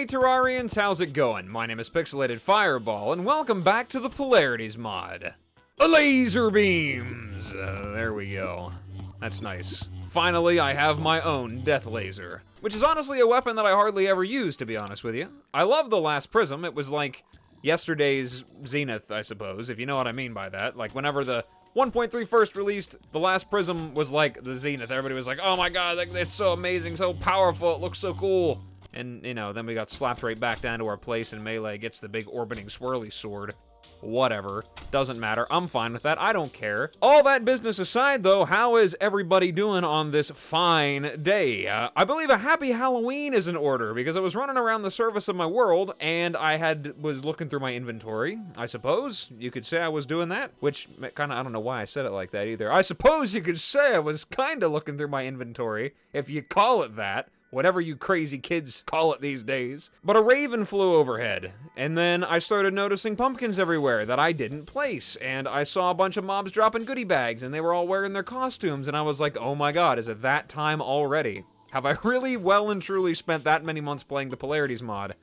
Hey Terrarians, how's it going? My name is Pixelated Fireball, and welcome back to the Polarities Mod. Laser beams! There we go. That's nice. Finally, I have my own death laser, which is honestly a weapon that I hardly ever use, to be honest with you. I love the last Prism. It was like yesterday's Zenith, I suppose, if you know what I mean by that. Like, whenever the 1.3 first released, the last Prism was like the Zenith. Everybody was like, oh my god, it's so amazing, so powerful, it looks so cool. And, you know, then we got slapped right back down to our place, and Melee gets the big orbiting swirly sword. Whatever. Doesn't matter. I'm fine with that. I don't care. All that business aside, though, how is everybody doing on this fine day? I believe a happy Halloween is in order, because I was running around the surface of my world, and was looking through my inventory. I suppose you could say I was doing that, which kind of, I don't know why I said it like that either. I suppose you could say I was kind of looking through my inventory, if you call it that. Whatever you crazy kids call it these days. But a raven flew overhead, and then I started noticing pumpkins everywhere that I didn't place, and I saw a bunch of mobs dropping goodie bags, and they were all wearing their costumes, and I was like, oh my god, is it that time already? Have I really well and truly spent that many months playing the Polarities mod?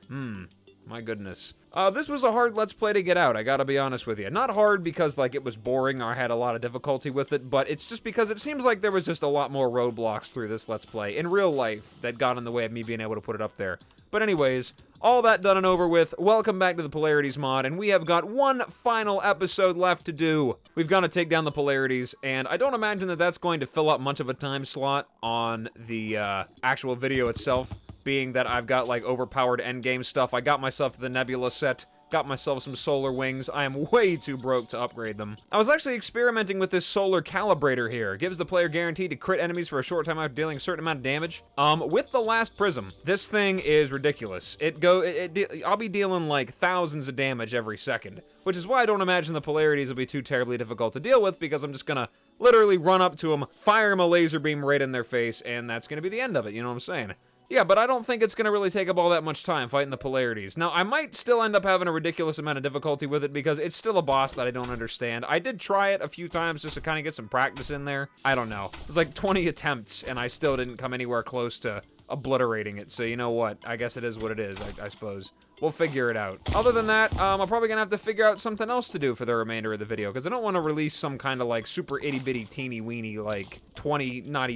My goodness. This was a hard Let's Play to get out, I gotta be honest with you. Not hard because, like, it was boring or I had a lot of difficulty with it, but it's just because it seems like there was just a lot more roadblocks through this Let's Play in real life that got in the way of me being able to put it up there. But anyways, all that done and over with, welcome back to the Polarities mod, and we have got one final episode left to do. We've got to take down the Polarities, and I don't imagine that that's going to fill up much of a time slot on the actual video itself. Being that I've got, like, overpowered endgame stuff. I got myself the Nebula set, got myself some solar wings. I am way too broke to upgrade them. I was actually experimenting with this solar calibrator here. It gives the player guaranteed to crit enemies for a short time after dealing a certain amount of damage. With the last Prism, this thing is ridiculous. I'll be dealing, like, thousands of damage every second, which is why I don't imagine the polarities will be too terribly difficult to deal with, because I'm just gonna literally run up to them, fire them a laser beam right in their face, and that's gonna be the end of it, you know what I'm saying? Yeah, but I don't think it's going to really take up all that much time fighting the polarities. Now, I might still end up having a ridiculous amount of difficulty with it because it's still a boss that I don't understand. I did try it a few times just to kind of get some practice in there. I don't know. It was like 20 attempts, and I still didn't come anywhere close to obliterating it. So you know what? I guess it is what it is, I suppose. We'll figure it out. Other than that, I'm probably gonna have to figure out something else to do for the remainder of the video, because I don't want to release some kind of, like, super itty-bitty teeny-weeny, like, 20, not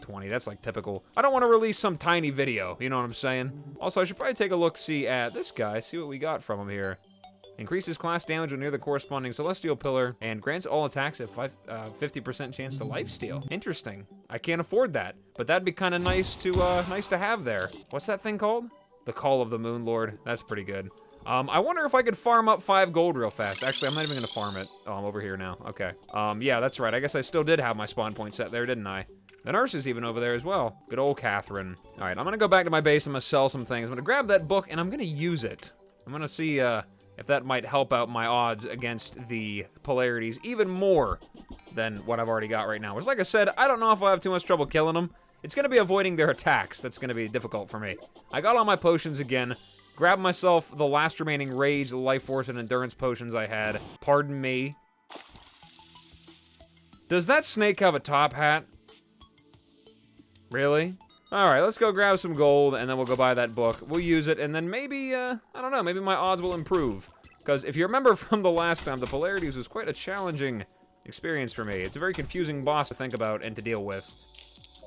20, that's, like, typical. I don't want to release some tiny video, you know what I'm saying? Also, I should probably take a look-see at this guy, see what we got from him here. Increases class damage when near the corresponding celestial pillar, and grants all attacks at 50% chance to lifesteal. Interesting. I can't afford that, but that'd be kind of nice to have there. What's that thing called? The Call of the Moon Lord. That's pretty good. I wonder if I could farm up 5 gold real fast. Actually, I'm not even gonna farm it. Oh, I'm over here now. Okay. Yeah, that's right. I guess I still did have my spawn point set there, didn't I? The nurse is even over there as well. Good old Catherine. All right, I'm gonna go back to my base. I'm gonna sell some things. I'm gonna grab that book, and I'm gonna use it. I'm gonna see if that might help out my odds against the polarities even more than what I've already got right now. Which, like I said, I don't know if I'll have too much trouble killing them. It's going to be avoiding their attacks that's going to be difficult for me. I got all my potions again, grabbed myself the last remaining Rage, Life Force, and Endurance potions I had. Pardon me. Does that snake have a top hat? Really? Alright, let's go grab some gold, and then we'll go buy that book. We'll use it, and then maybe, I don't know, maybe my odds will improve. Because if you remember from the last time, the Polarities was quite a challenging experience for me. It's a very confusing boss to think about and to deal with.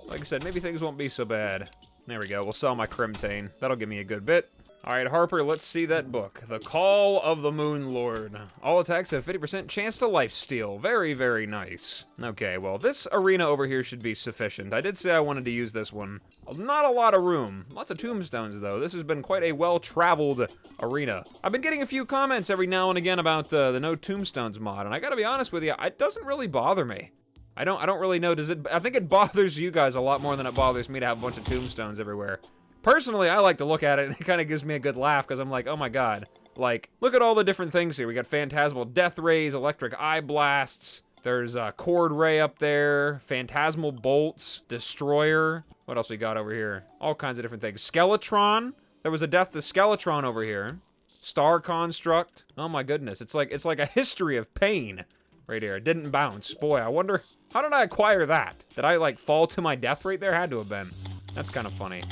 Like I said, maybe things won't be so bad. There we go, we'll sell my Crimtane. That'll give me a good bit. Alright, Harper, let's see that book. The Call of the Moon Lord. All attacks have 50% chance to lifesteal. Very, very nice. Okay, well, this arena over here should be sufficient. I did say I wanted to use this one. Not a lot of room. Lots of tombstones, though. This has been quite a well-traveled arena. I've been getting a few comments every now and again about the No Tombstones mod, and I gotta be honest with you, it doesn't really bother me. I don't really know, I think it bothers you guys a lot more than it bothers me to have a bunch of tombstones everywhere. Personally, I like to look at it, and it kind of gives me a good laugh, because I'm like, oh my god. Like, look at all the different things here. We got Phantasmal Death Rays, Electric Eye Blasts, there's Cord Ray up there, Phantasmal Bolts, Destroyer. What else we got over here? All kinds of different things. Skeletron. There was a Death to Skeletron over here. Star Construct. Oh my goodness, it's like a history of pain right here. It didn't bounce. Boy, I wonder, how did I acquire that? Did I, like, fall to my death right there? Had to have been. That's kind of funny.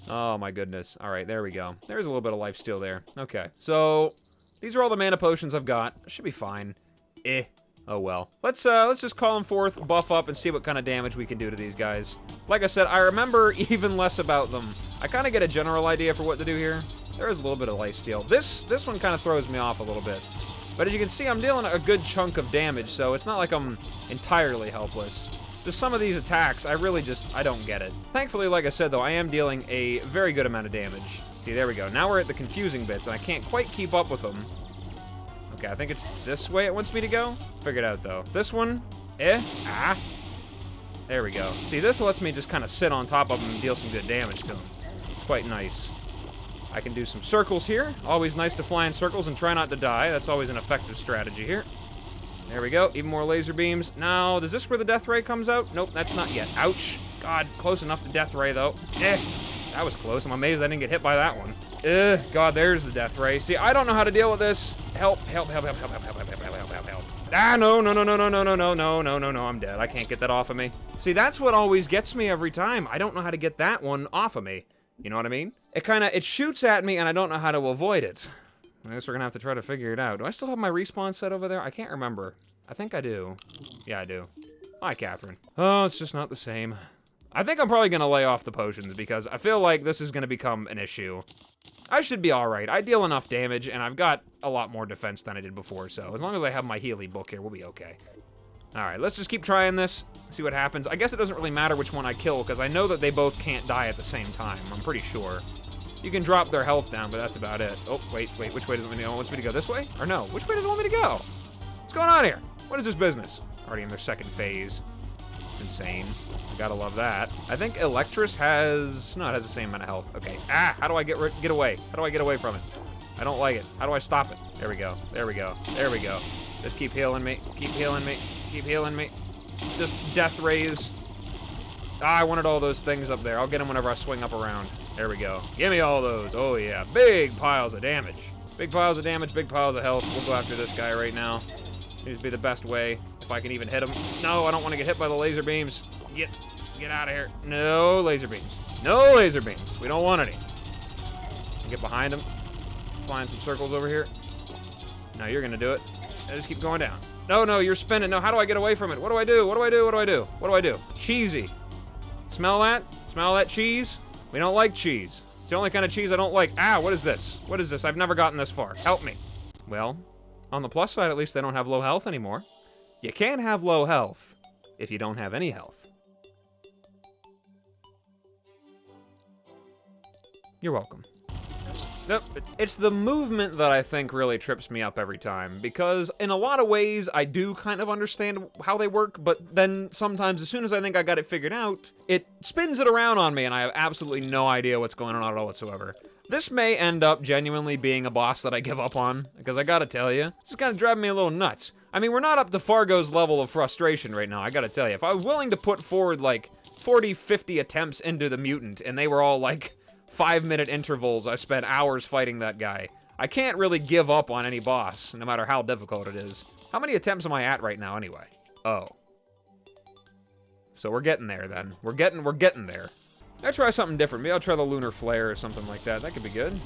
Oh my goodness. All right, there we go. There's a little bit of lifesteal there. Okay, so these are all the mana potions I've got. Should be fine. Oh well. Let's just call them forth, buff up, and see what kind of damage we can do to these guys. Like I said, I remember even less about them. I kind of get a general idea for what to do here. There is a little bit of lifesteal. This one kind of throws me off a little bit. But as you can see, I'm dealing a good chunk of damage, so it's not like I'm entirely helpless. Just some of these attacks, I don't get it. Thankfully, like I said, though, I am dealing a very good amount of damage. See, there we go. Now we're at the confusing bits, and I can't quite keep up with them. Okay, I think it's this way it wants me to go. Figured out, though. This one, There we go. See, this lets me just kind of sit on top of them and deal some good damage to them. It's quite nice. I can do some circles here. Always nice to fly in circles and try not to die. That's always an effective strategy here. There we go. Even more laser beams. Now, is this where the death ray comes out? Nope, that's not yet. Ouch. God, close enough to death ray, though. That was close. I'm amazed I didn't get hit by that one. God, there's the death ray. See, I don't know how to deal with this. Help. Ah, no, I'm dead. I can't get that off of me. See, that's what always gets me every time. I don't know how to get that one off of me. You know what I mean? It shoots at me, and I don't know how to avoid it. I guess we're gonna have to try to figure it out. Do I still have my respawn set over there? I can't remember. I think I do. Yeah, I do. Hi, Catherine. Oh, it's just not the same. I think I'm probably gonna lay off the potions because I feel like this is gonna become an issue. I should be alright. I deal enough damage, and I've got a lot more defense than I did before, so as long as I have my Healy book here, we'll be okay. Alright, let's just keep trying this, see what happens. I guess it doesn't really matter which one I kill, because I know that they both can't die at the same time. I'm pretty sure. You can drop their health down, but that's about it. Oh, wait, which way does it want me to go? It wants me to go this way? Or no? Which way does it want me to go? What's going on here? What is this business? Already in their second phase. It's insane. I gotta love that. I think Electrus has... No, it has the same amount of health. Okay. How do I get away? How do I get away from it? I don't like it. How do I stop it? There we go. There we go. There we go. Just keep healing me. Keep healing me. Keep healing me. Just death rays. I wanted all those things up there. I'll get them whenever I swing up around. There we go. Give me all those. Oh, yeah. Big piles of damage. Big piles of damage, big piles of health. We'll go after this guy right now. Seems to be the best way, if I can even hit him. No, I don't want to get hit by the laser beams. Get out of here. No laser beams. No laser beams. We don't want any. Get behind him. Flying some circles over here. No, you're going to do it. I just keep going down. No, you're spinning. No, how do I get away from it? What do I do? What do I do? What do I do? What do I do? Cheesy. Smell that? Smell that cheese? We don't like cheese. It's the only kind of cheese I don't like. What is this? What is this? I've never gotten this far. Help me. Well, on the plus side, at least they don't have low health anymore. You can't have low health if you don't have any health. You're welcome. Nope, it's the movement that I think really trips me up every time, because in a lot of ways I do kind of understand how they work, but then sometimes as soon as I think I got it figured out, it spins it around on me and I have absolutely no idea what's going on at all whatsoever. This may end up genuinely being a boss that I give up on, because I gotta tell you, this is kind of driving me a little nuts. I mean, we're not up to Fargo's level of frustration right now, I gotta tell you. If I was willing to put forward like 40, 50 attempts into the mutant, and they were all like 5-minute intervals, I spent hours fighting that guy. I can't really give up on any boss, no matter how difficult it is. How many attempts am I at right now, anyway? Oh. So we're getting there, then. We're getting there. I'll try something different. Maybe I'll try the Lunar Flare or something like that. That could be good.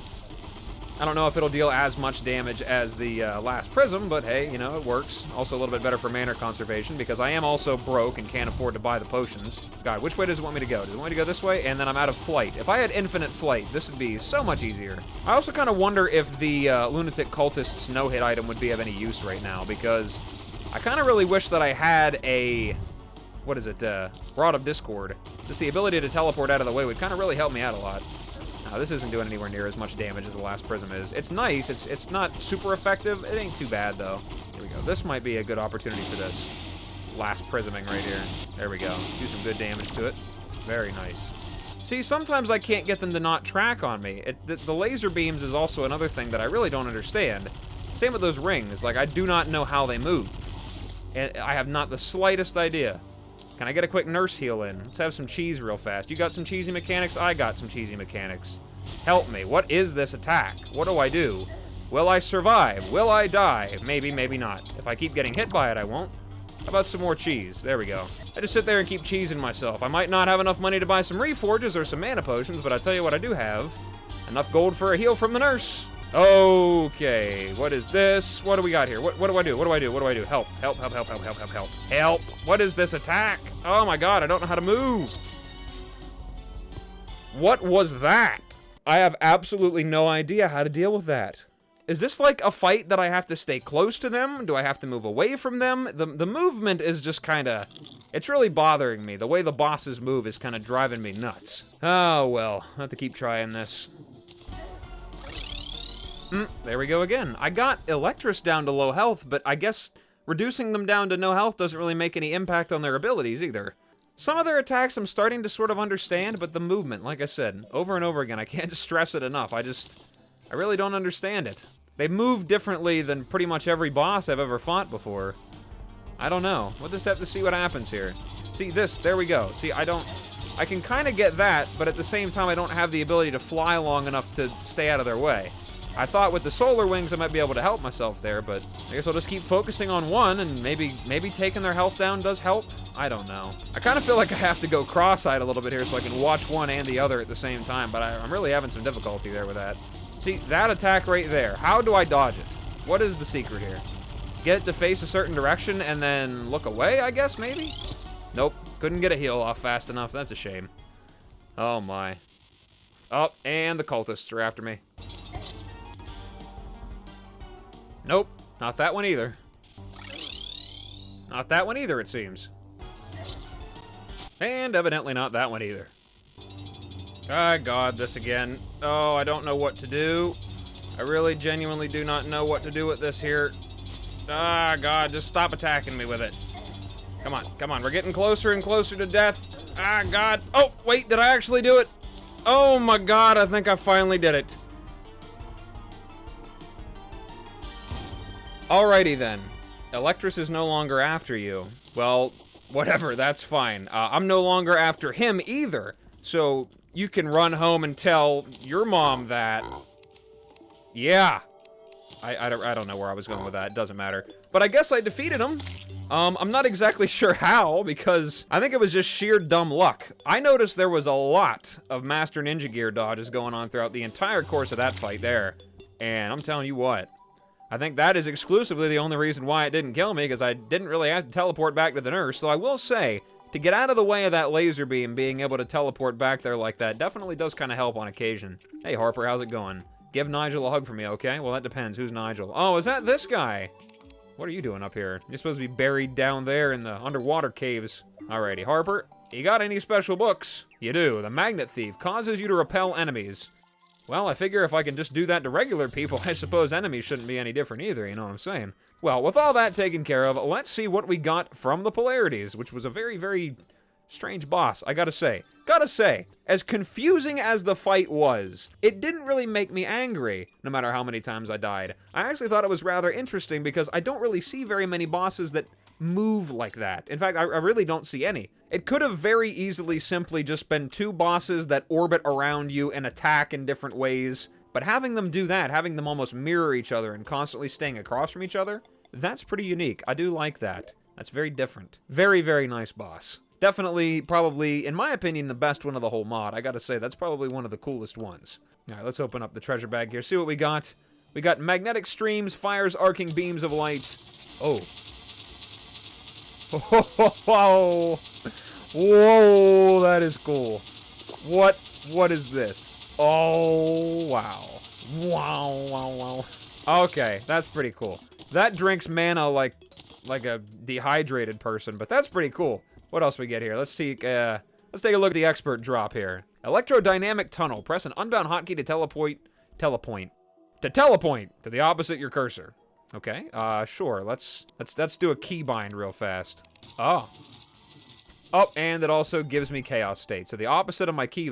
I don't know if it'll deal as much damage as the last Prism, but hey, you know, it works. Also a little bit better for mana conservation, because I am also broke and can't afford to buy the potions. God, which way does it want me to go? Does it want me to go this way? And then I'm out of flight. If I had infinite flight, this would be so much easier. I also kind of wonder if the Lunatic Cultist's no-hit item would be of any use right now, because I kind of really wish that I had a... What is it? Rod of Discord. Just the ability to teleport out of the way would kind of really help me out a lot. Now, this isn't doing anywhere near as much damage as the last Prism is. It's nice. It's not super effective. It ain't too bad, though. Here we go. This might be a good opportunity for this last Prisming right here. There we go. Do some good damage to it. Very nice. See, sometimes I can't get them to not track on me. The laser beams is also another thing that I really don't understand. Same with those rings. Like, I do not know how they move. And I have not the slightest idea. Can I get a quick nurse heal in? Let's have some cheese real fast. You got some cheesy mechanics? I got some cheesy mechanics. Help me. What is this attack? What do I do? Will I survive? Will I die? Maybe, maybe not. If I keep getting hit by it, I won't. How about some more cheese? There we go. I just sit there and keep cheesing myself. I might not have enough money to buy some reforges or some mana potions, but I tell you what I do have. Enough gold for a heal from the nurse. Okay, what is this? What do we got here? What do I do? What do I do? What do I do? Help, help, help, help, help, help, help, help. Help! What is this attack? Oh my god, I don't know how to move. What was that? I have absolutely no idea how to deal with that. Is this like a fight that I have to stay close to them? Do I have to move away from them? The movement is just kind of... It's really bothering me. The way the bosses move is kind of driving me nuts. Oh, well. I'll have to keep trying this. There we go again. I got Electrus down to low health, but I guess reducing them down to no health doesn't really make any impact on their abilities either. Some of their attacks I'm starting to sort of understand, but the movement, like I said, over and over again, I can't stress it enough. I really don't understand it. They move differently than pretty much every boss I've ever fought before. I don't know. We'll just have to see what happens here. See, this, there we go. See, I can kind of get that, but at the same time, I don't have the ability to fly long enough to stay out of their way. I thought with the solar wings I might be able to help myself there, but I guess I'll just keep focusing on one, and maybe taking their health down does help? I don't know. I kind of feel like I have to go cross-eyed a little bit here so I can watch one and the other at the same time, but I'm really having some difficulty there with that. See, that attack right there, how do I dodge it? What is the secret here? Get it to face a certain direction and then look away, I guess, maybe? Nope, couldn't get a heal off fast enough, that's a shame. Oh my. Oh, and the cultists are after me. Nope, not that one either. Not that one either, it seems. And evidently not that one either. Ah, God, this again. Oh, I don't know what to do. I really genuinely do not know what to do with this here. Ah, God, just stop attacking me with it. Come on, come on, we're getting closer and closer to death. Ah, God. Oh, wait, did I actually do it? Oh, my God, I think I finally did it. Alrighty then. Electrus is no longer after you. Well, whatever, that's fine. I'm no longer after him either. So you can run home and tell your mom that. Yeah. I don't know where I was going with that. It doesn't matter. But I guess I defeated him. I'm not exactly sure how, because I think it was just sheer dumb luck. I noticed there was a lot of Master Ninja Gear dodges going on throughout the entire course of that fight there. And I'm telling you what. I think that is exclusively the only reason why it didn't kill me, because I didn't really have to teleport back to the nurse. So I will say, to get out of the way of that laser beam, being able to teleport back there like that definitely does kind of help on occasion. Hey, Harper, how's it going? Give Nigel a hug for me, okay? Well, that depends. Who's Nigel? Oh, is that this guy? What are you doing up here? You're supposed to be buried down there in the underwater caves. Alrighty, Harper, you got any special books? You do. The Magnet Thief causes you to repel enemies. Well, I figure if I can just do that to regular people, I suppose enemies shouldn't be any different either, you know what I'm saying? Well, with all that taken care of, let's see what we got from the Polarities, which was a very, very strange boss, I gotta say. As confusing as the fight was, it didn't really make me angry, no matter how many times I died. I actually thought it was rather interesting because I don't really see very many bosses that move like that. In fact, I really don't see any. It could have very easily simply just been two bosses that orbit around you and attack in different ways, but having them do that, having them almost mirror each other and constantly staying across from each other, that's pretty unique. I do like that. That's very different. Very, very nice boss. Definitely, probably, in my opinion, the best one of the whole mod. I gotta say, that's probably one of the coolest ones. Alright, let's open up the treasure bag here, see what we got. We got magnetic streams, fires arcing beams of light. Oh. Whoa, whoa, that is cool. What is this? Oh, wow. Wow. Okay, that's pretty cool. That drinks mana like a dehydrated person, but that's pretty cool. What else we get here? Let's take a look at the expert drop here. Electrodynamic tunnel. Press an unbound hotkey to teleport to the opposite your cursor. Okay, sure. Let's do a keybind real fast. Oh, and it also gives me chaos state. So the opposite of my key.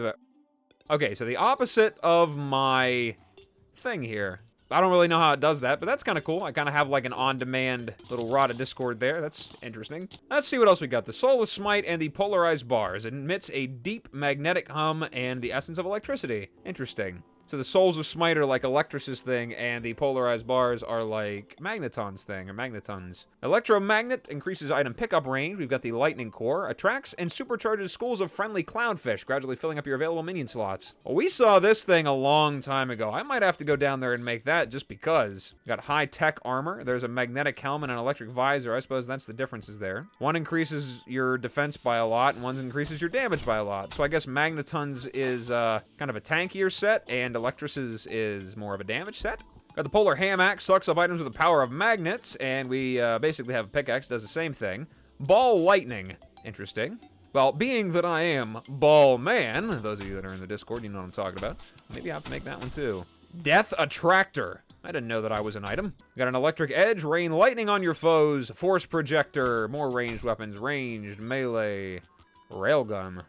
Okay, so the opposite of my thing here. I don't really know how it does that, but that's kind of cool. I kind of have like an on-demand little rod of discord there. That's interesting. Let's see what else we got. The Soulless Smite and the Polarized Bars. It emits a deep magnetic hum and the essence of electricity. Interesting. So the Souls of Smite are like Electric's thing, and the polarized bars are like Magneton's thing, or Magnetons. Electromagnet increases item pickup range. We've got the Lightning Core. Attracts and supercharges schools of friendly clownfish, gradually filling up your available minion slots. Well, we saw this thing a long time ago. I might have to go down there and make that just because. Got high-tech armor. There's a magnetic helmet and an electric visor. I suppose that's the differences there. One increases your defense by a lot, and one increases your damage by a lot. So I guess Magnetons is kind of a tankier set, and Electric's is more of a damage set. Got the Polar Ham Axe, sucks up items with the power of magnets, and we basically have a pickaxe, does the same thing. Ball Lightning, interesting. Well, being that I am Ball Man, those of you that are in the Discord, you know what I'm talking about, maybe I have to make that one too. Death Attractor. I didn't know that I was an item. Got an electric edge, rain lightning on your foes, force projector, more ranged weapons, ranged, melee, railgun.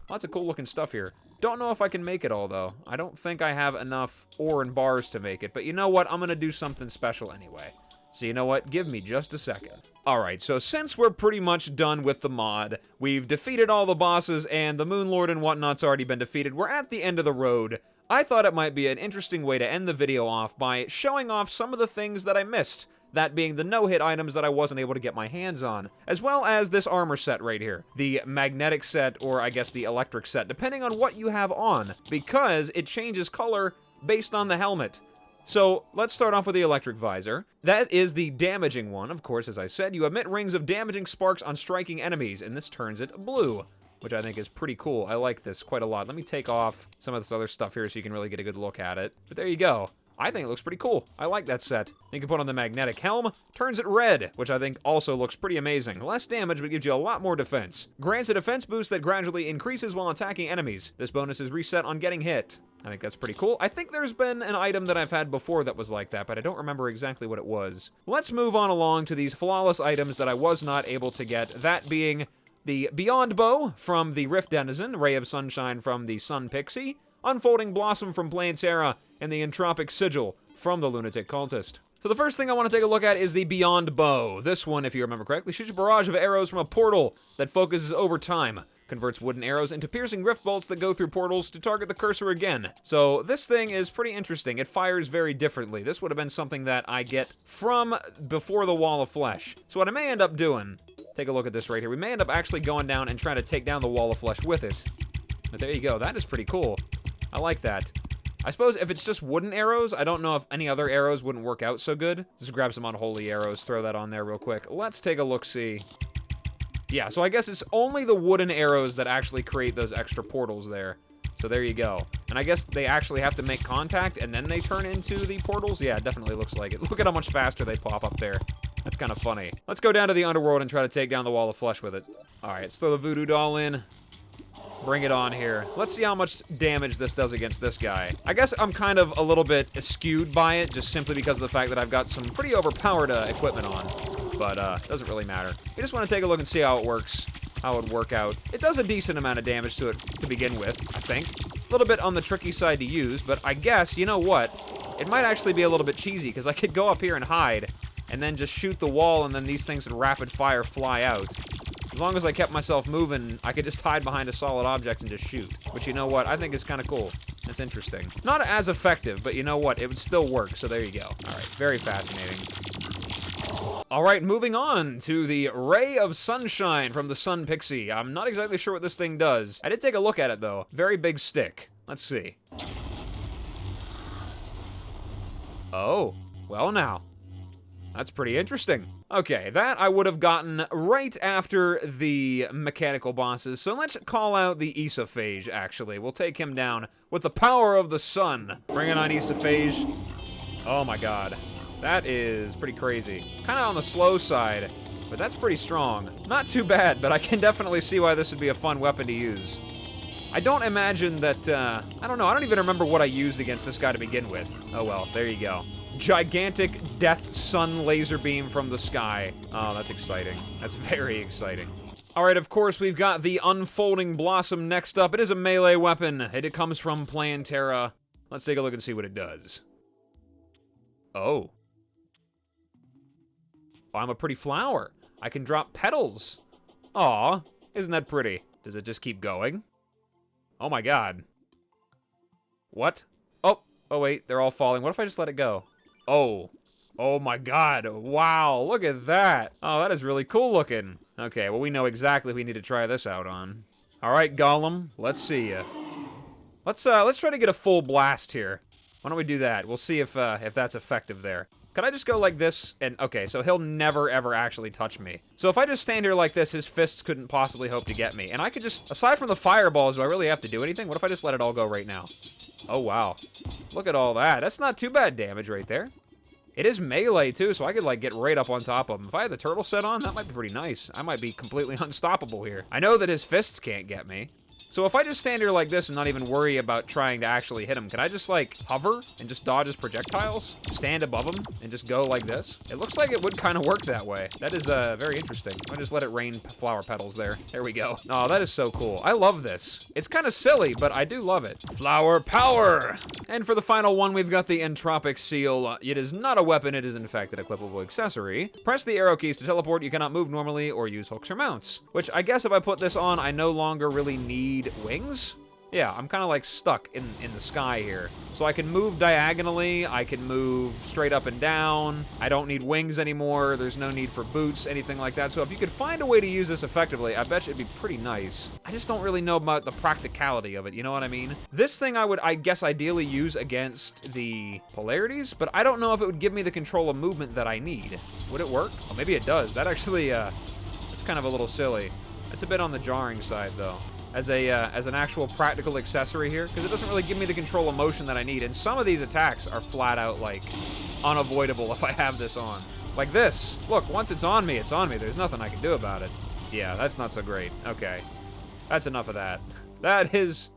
Lots of cool looking stuff here. Don't know if I can make it all, though. I don't think I have enough ore and bars to make it, but you know what? I'm going to do something special anyway. So you know what? Give me just a second. Alright, so since we're pretty much done with the mod, we've defeated all the bosses, and the Moonlord and whatnot's already been defeated, we're at the end of the road. I thought it might be an interesting way to end the video off by showing off some of the things that I missed. That being the no-hit items that I wasn't able to get my hands on, as well as this armor set right here. The magnetic set, or I guess the electric set, depending on what you have on, because it changes color based on the helmet. So, let's start off with the electric visor. That is the damaging one, of course, as I said. You emit rings of damaging sparks on striking enemies, and this turns it blue, which I think is pretty cool. I like this quite a lot. Let me take off some of this other stuff here so you can really get a good look at it. But there you go. I think it looks pretty cool. I like that set. You can put on the magnetic helm, turns it red, which I think also looks pretty amazing. Less damage, but gives you a lot more defense. Grants a defense boost that gradually increases while attacking enemies. This bonus is reset on getting hit. I think that's pretty cool. I think there's been an item that I've had before that was like that, but I don't remember exactly what it was. Let's move on along to these flawless items that I was not able to get, that being the Beyond Bow from the Rift Denizen, Ray of Sunshine from the Sun Pixie, Unfolding Blossom from Terraria, and the Entropic Sigil from the Lunatic Cultist. So the first thing I want to take a look at is the Beyond Bow. This one, if you remember correctly, shoots a barrage of arrows from a portal that focuses over time. Converts wooden arrows into piercing rift bolts that go through portals to target the cursor again. So this thing is pretty interesting. It fires very differently. This would have been something that I get from before the Wall of Flesh. So what I may end up doing, take a look at this right here. We may end up actually going down and trying to take down the Wall of Flesh with it. But there you go. That is pretty cool. I like that. I suppose if it's just wooden arrows, I don't know if any other arrows wouldn't work out so good. Just grab some unholy arrows, throw that on there real quick. Let's take a look-see. Yeah, so I guess it's only the wooden arrows that actually create those extra portals there. So there you go. And I guess they actually have to make contact and then they turn into the portals? Yeah, it definitely looks like it. Look at how much faster they pop up there. That's kind of funny. Let's go down to the underworld and try to take down the Wall of Flesh with it. Alright, let's throw the Voodoo Doll in. Bring it on here. Let's see how much damage this does against this guy. I guess I'm kind of a little bit skewed by it, just simply because of the fact that I've got some pretty overpowered equipment on. But, doesn't really matter. You just want to take a look and see how it works, how it would work out. It does a decent amount of damage to it to begin with, I think. A little bit on the tricky side to use, but I guess, you know what? It might actually be a little bit cheesy, because I could go up here and hide, and then just shoot the wall, and then these things would rapid fire fly out. As long as I kept myself moving, I could just hide behind a solid object and just shoot. Which, you know what, I think is kind of cool. That's interesting. Not as effective, but you know what, it would still work, so there you go. Alright, very fascinating. Alright, moving on to the Ray of Sunshine from the Sun Pixie. I'm not exactly sure what this thing does. I did take a look at it, though. Very big stick. Let's see. Oh, well now. That's pretty interesting. Okay, that I would have gotten right after the mechanical bosses, so let's call out the Esophage, actually. We'll take him down with the power of the sun. Bring it on, Esophage. Oh my god. That is pretty crazy. Kind of on the slow side, but that's pretty strong. Not too bad, but I can definitely see why this would be a fun weapon to use. I don't imagine that, I don't know, I don't even remember what I used against this guy to begin with. Oh well, there you go. Gigantic death sun laser beam from the sky. Oh, that's exciting. That's very exciting. Alright, of course, we've got the Unfolding Blossom next up. It is a melee weapon. It comes from Terraria. Let's take a look and see what it does. Oh. I'm a pretty flower. I can drop petals. Aw, isn't that pretty? Does it just keep going? Oh my god. What? Oh, oh wait, they're all falling. What if I just let it go? Oh. Oh my god. Wow, look at that. Oh, that is really cool looking. Okay, well we know exactly who we need to try this out on. All right, Gollum, let's see ya. Let's try to get a full blast here. Why don't we do that? We'll see if that's effective there. Could I just go like this? And okay, so he'll never ever actually touch me. So if I just stand here like this, his fists couldn't possibly hope to get me. And I could just, aside from the fireballs, do I really have to do anything? What if I just let it all go right now? Oh wow. Look at all that. That's not too bad damage right there. It is melee too, so I could like get right up on top of him. If I had the turtle set on, that might be pretty nice. I might be completely unstoppable here. I know that his fists can't get me. So if I just stand here like this and not even worry about trying to actually hit him, can I just like hover and just dodge his projectiles? Stand above him and just go like this? It looks like it would kind of work that way. That is very interesting. I'll just let it rain flower petals there. There we go. Oh, that is so cool. I love this. It's kind of silly, but I do love it. Flower power! And for the final one, we've got the Entropic Seal. It is not a weapon, it is in fact an equipable accessory. Press the arrow keys to teleport. You cannot move normally or use hooks or mounts. Which I guess if I put this on, I no longer really need wings? Yeah, I'm kind of like stuck in the sky here. So I can move diagonally, I can move straight up and down. I don't need wings anymore, there's no need for boots, anything like that. So if you could find a way to use this effectively, I bet you it'd be pretty nice. I just don't really know about the practicality of it, you know what I mean? This thing I would, I guess, ideally use against the polarities, but I don't know if it would give me the control of movement that I need. Would it work? Oh, maybe it does. That actually, it's kind of a little silly. It's a bit on the jarring side, though. As an actual practical accessory here, because it doesn't really give me the control of motion that I need, and some of these attacks are flat out, like, unavoidable if I have this on. Like this. Look, once it's on me, it's on me. There's nothing I can do about it. Yeah, that's not so great. Okay. That's enough of that. That is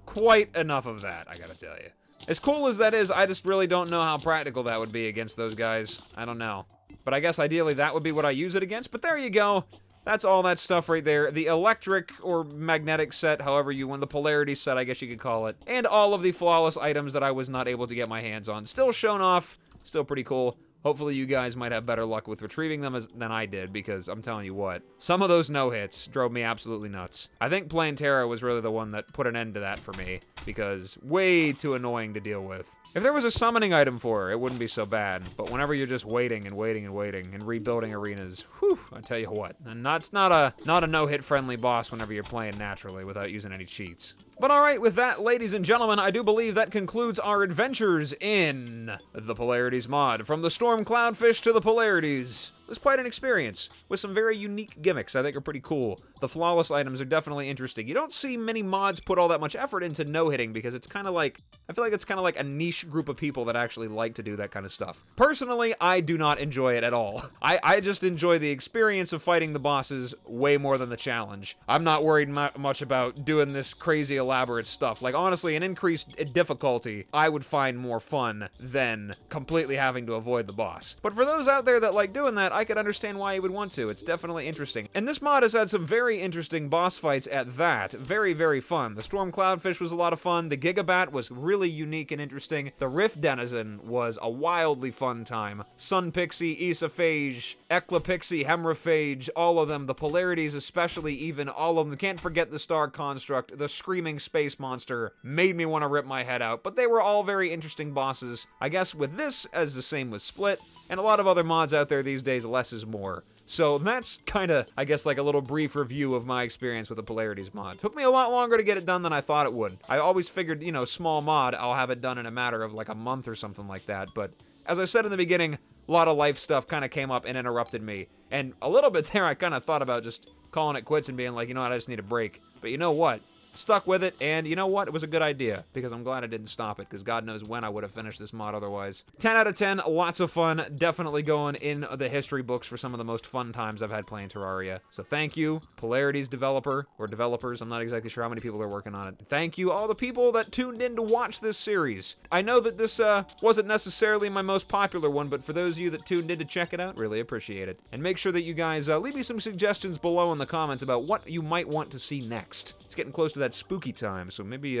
quite enough of that, I gotta tell you. As cool as that is, I just really don't know how practical that would be against those guys. I don't know. But I guess ideally that would be what I use it against, but there you go. That's all that stuff right there. The electric or magnetic set, however you want, the polarity set, I guess you could call it. And all of the flawless items that I was not able to get my hands on. Still shown off, still pretty cool. Hopefully you guys might have better luck with retrieving them than I did, because I'm telling you what, some of those no-hits drove me absolutely nuts. I think playing Terra was really the one that put an end to that for me, because way too annoying to deal with. If there was a summoning item for her, it wouldn't be so bad, but whenever you're just waiting and waiting and waiting and rebuilding arenas, whew, I tell you what. And that's not a no-hit friendly boss whenever you're playing naturally without using any cheats. But alright, with that, ladies and gentlemen, I do believe that concludes our adventures in the Polarities Mod. From the Storm Cloudfish to the Polarities. It was quite an experience, with some very unique gimmicks I think are pretty cool. The flawless items are definitely interesting. You don't see many mods put all that much effort into no-hitting, because it's kind of like, I feel like it's kind of like a niche group of people that actually like to do that kind of stuff. Personally, I do not enjoy it at all. I just enjoy the experience of fighting the bosses way more than the challenge. I'm not worried much about doing this crazy elaborate stuff. Like, honestly, an increased difficulty I would find more fun than completely having to avoid the boss. But for those out there that like doing that, I could understand why you would want to. It's definitely interesting. And this mod has had some very interesting boss fights at that. Very, very fun. The Storm Cloudfish was a lot of fun. The Gigabat was really unique and interesting. The Rift Denizen was a wildly fun time. Sun Pixie, Isaphage, Eclipixie, Hemorrhaphage, all of them. The Polarities especially, even all of them. Can't forget the Star Construct. The Screaming Space Monster made me want to rip my head out. But they were all very interesting bosses. I guess with this, as the same with Split, and a lot of other mods out there these days, less is more. So that's kind of, I guess, like a little brief review of my experience with the Polarities mod. Took me a lot longer to get it done than I thought it would. I always figured, you know, small mod, I'll have it done in a matter of like a month or something like that. But as I said in the beginning, a lot of life stuff kind of came up and interrupted me. And a little bit there, I kind of thought about just calling it quits and being like, you know what, I just need a break. But you know what? Stuck with it, and you know what? It was a good idea, because I'm glad I didn't stop it, because God knows when I would have finished this mod otherwise. 10 out of 10, lots of fun, definitely going in the history books for some of the most fun times I've had playing Terraria. So thank you, Polarities developer, or developers, I'm not exactly sure how many people are working on it. Thank you, all the people that tuned in to watch this series. I know that this wasn't necessarily my most popular one, but for those of you that tuned in to check it out, really appreciate it. And make sure that you guys leave me some suggestions below in the comments about what you might want to see next. It's getting close to that spooky time, so maybe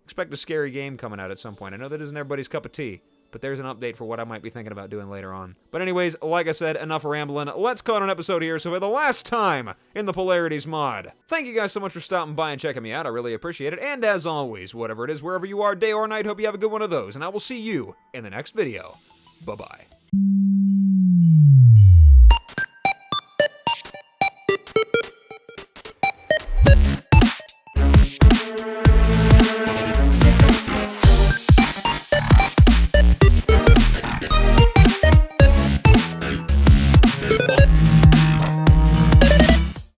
expect a scary game coming out at some point. I know that isn't everybody's cup of tea, But there's an update for what I might be thinking about doing later on. But anyways, like I said, enough rambling. Let's call it an episode here. So for the last time in the Polarities Mod, thank you guys so much for stopping by and checking me out. I really appreciate it. And as always, whatever it is, wherever you are, day or night, hope you have a good one of those. And I will see you in the next video. Bye-bye.